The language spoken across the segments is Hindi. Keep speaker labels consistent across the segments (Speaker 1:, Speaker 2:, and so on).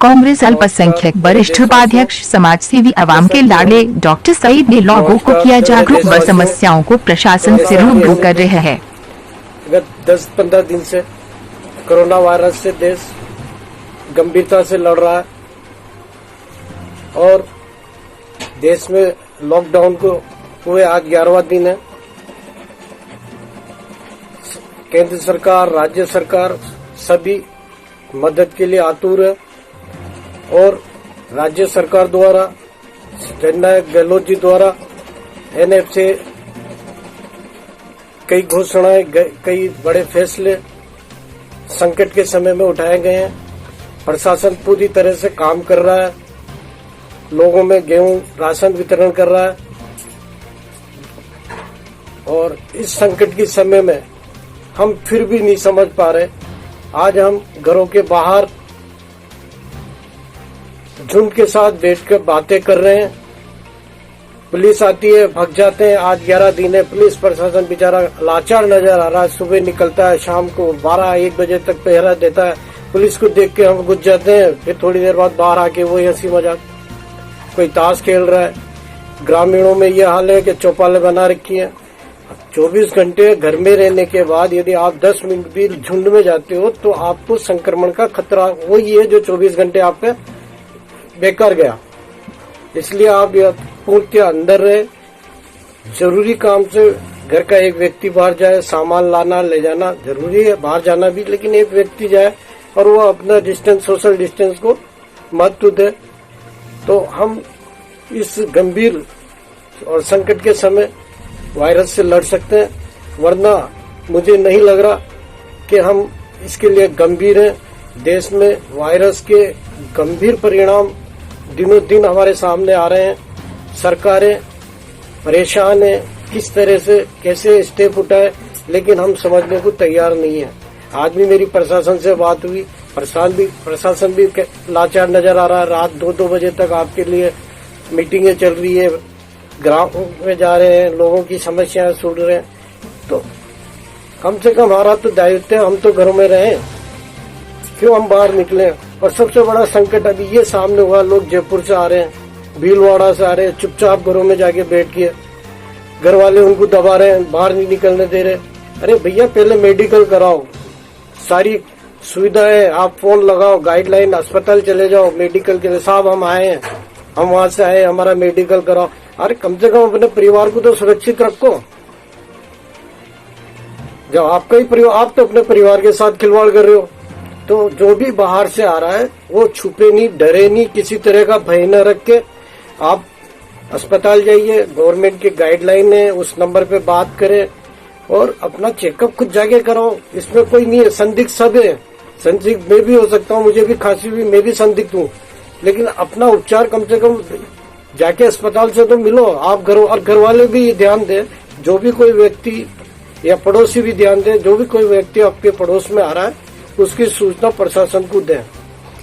Speaker 1: कांग्रेस अल्पसंख्यक वरिष्ठ उपाध्यक्ष समाज सेवी अवाम के लाडले डॉक्टर सईद ने लोगों को किया जागरूक व समस्याओं को प्रशासन से रूबरू कर रहे हैं।
Speaker 2: गत 10-15 दिन से कोरोना वायरस से देश गंभीरता से लड़ रहा है और देश में लॉकडाउन को हुए आज 11वां दिन है। केंद्र सरकार, राज्य सरकार सभी मदद के लिए आतुर है और राज्य सरकार द्वारा जननायक गहलोत जी द्वारा एनएफ से कई घोषणाएं, कई बड़े फैसले संकट के समय में उठाए गए हैं। प्रशासन पूरी तरह से काम कर रहा है, लोगों में गेहूं राशन वितरण कर रहा है और इस संकट के समय में हम फिर भी नहीं समझ पा रहे। आज हम घरों के बाहर झुंड के साथ बैठकर बातें कर रहे हैं। पुलिस आती है, भाग जाते हैं। आज 11 दिन है, पुलिस प्रशासन बेचारा लाचार नजर आ रहा है। सुबह निकलता है, शाम को 12-1 बजे तक पहरा देता है। पुलिस को देख के हम घुस जाते हैं, फिर थोड़ी देर बाद बाहर आके वही हंसी मजाक, कोई ताश खेल रहा है। ग्रामीणों में ये हाल है कि चौपालें बना रखी है। 24 घंटे घर में रहने के बाद यदि आप 10 मिनट भी झुंड में जाते हो तो आपको संक्रमण का खतरा वही है जो 24 घंटे आपके बेकार गया। इसलिए आप पूर्ण के अंदर रहे। जरूरी काम से घर का एक व्यक्ति बाहर जाए, सामान लाना ले जाना जरूरी है, बाहर जाना भी, लेकिन एक व्यक्ति जाए और वो अपना डिस्टेंस, सोशल डिस्टेंस को महत्व दे तो हम इस गंभीर और संकट के समय वायरस से लड़ सकते हैं। वरना मुझे नहीं लग रहा कि हम इसके लिए गंभीर हैं। देश में वायरस के गंभीर परिणाम दिनों दिन हमारे सामने आ रहे हैं। सरकारें परेशान हैं, किस तरह से कैसे स्टेप उठाए, लेकिन हम समझने को तैयार नहीं है। आज भी मेरी प्रशासन से बात हुई, प्रशासन भी लाचार नजर आ रहा है। रात 2-2 बजे तक आपके लिए मीटिंगें चल रही है, ग्रामों में जा रहे हैं, लोगों की समस्याएं सुन रहे हैं। तो कम से कम हमारा तो दायित्व है, हम तो घरों में रहें, क्यों हम बाहर निकले। और सबसे बड़ा संकट अभी ये सामने हुआ, लोग जयपुर से आ रहे हैं, भीलवाड़ा से आ रहे हैं, चुपचाप घरों में जाके बैठ के घर वाले उनको दबा रहे हैं, बाहर नहीं निकलने दे रहे। अरे भैया पहले मेडिकल कराओ, सारी सुविधाएं, आप फोन लगाओ, गाइडलाइन, अस्पताल चले जाओ मेडिकल के लिए। साहब हम आए हैं, हम वहां से आए, हमारा मेडिकल कराओ। अरे कम से कम अपने परिवार को तो सुरक्षित रखो। जब आपका ही परिवार, आप तो अपने परिवार के साथ खिलवाड़ कर रहे हो। तो जो भी बाहर से आ रहा है वो छुपे नहीं, डरे नहीं, किसी तरह का भय न रख के आप अस्पताल जाइए। गवर्नमेंट की गाइडलाइन है, उस नंबर पे बात करें और अपना चेकअप खुद जाके कराओ। इसमें कोई नहीं है, संदिग्ध सब है। संदिग्ध मैं भी हो सकता हूँ, मुझे भी खांसी हुई, मैं भी संदिग्ध हूँ, लेकिन अपना उपचार कम से कम जाके अस्पताल से तो मिलो आप। घर वाले भी ये ध्यान दें, जो भी कोई व्यक्ति या पड़ोसी भी ध्यान दें, जो भी कोई व्यक्ति आपके पड़ोस में आ रहा है उसकी सूचना प्रशासन को दें।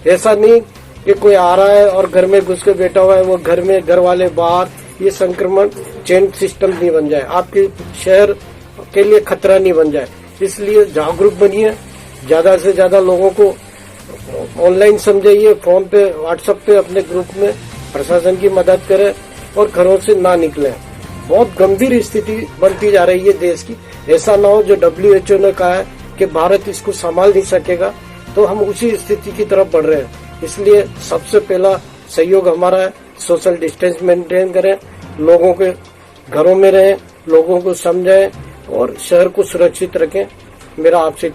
Speaker 2: ऐसा नहीं कि कोई आ रहा है और घर में घुस के बैठा हुआ है, वो घर में, घर वाले बाहर, ये संक्रमण चेन सिस्टम नहीं बन जाए, आपके शहर के लिए खतरा नहीं बन जाए। इसलिए जागरूक बनिए, ज्यादा से ज्यादा लोगों को ऑनलाइन समझाइए, फोन पे, व्हाट्सएप पे, अपने ग्रुप में प्रशासन की मदद करें और घरों से ना निकलें। बहुत गंभीर स्थिति बनती जा रही है देश की। ऐसा ना हो जो WHO ने कहा है कि भारत इसको संभाल नहीं सकेगा, तो हम उसी स्थिति की तरफ बढ़ रहे हैं। इसलिए सबसे पहला सहयोग हमारा है, सोशल डिस्टेंस मेंटेन करें, लोगों के घरों में रहें, लोगों को समझाएं और शहर को सुरक्षित रखें। मेरा आपसे